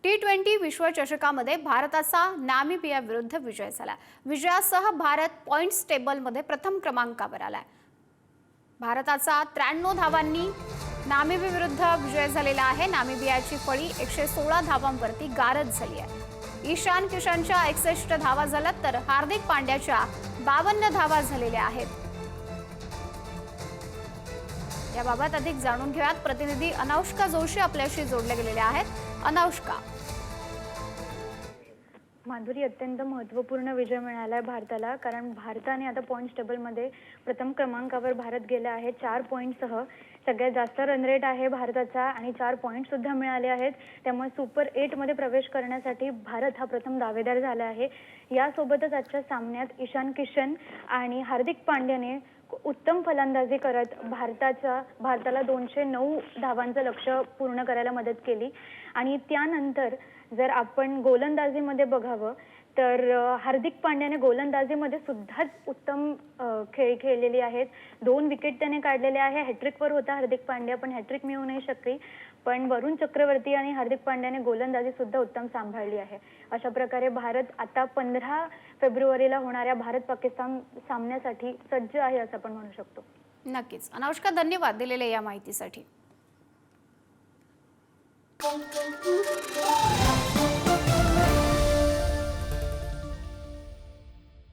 T20 विश्वचषकामध्ये भारताचा Namibia विरुद्ध विजय झाला। विजयासह भारत पॉइंट्स टेबलमध्ये प्रथम क्रमांकावर आलाय। भारताचा 93 धावांनी नामिबिया विरुद्ध विजय झालेला आहे। नामिबियाची फळी 116 धावांवरती गारद झाली आहे। ईशान किशनच्या 61 धावा झाल्यात तर हार्दिक पांड्याच्या 52 धावा झालेल्या आहेत। याबाबत अधिक जाणून घेऊयात। प्रतिनिधी अनौष्का जोशी आपल्याशी जोडले गेलेले आहेत। अनौष्का, माधुरी, अत्यंत महत्त्वपूर्ण विजय मिळाला आहे भारताला, कारण भारताने आता पॉइंट्स टेबलमध्ये प्रथम क्रमांकावर भारत गेला आहे। 4 पॉइंटसह सगळ्यात जास्त रन रेट आहे भारताचा आणि 4 पॉइंट सुद्धा मिळाले आहेत। त्यामुळे सुपर 8 मध्ये प्रवेश करण्यासाठी भारत हा प्रथम दावेदार झाला आहे। यासोबतच आजच्या सामन्यात ईशान किशन आणि हार्दिक पांड्याने उत्तम फलंदाजी करत भारताला 209 धावांचं लक्ष्य पूर्ण करायला मदत केली। आणि त्यानंतर जर आपण गोलंदाजीमध्ये बघावं तर हार्दिक पांड्याने गोलंदाजीमध्ये सुद्धा उत्तम खेळ खेळलेली आहेत। 2 विकेट त्याने काढलेले आहे। हॅट्रिकवर होता हार्दिक पांड्या, पण हॅट्रिक मिळू नाही शकली। पण वरुण चक्रवर्ती आणि हार्दिक पांड्याने गोलंदाजी सुद्धा उत्तम सांभाळली आहे। अशा प्रकारे भारत आता 15 फेब्रुवारीला होणाऱ्या भारत पाकिस्तान सामन्यासाठी सज्ज आहे असं आपण म्हणू शकतो। नक्कीच अनौष्का, धन्यवाद दिलेल्या या माहितीसाठी।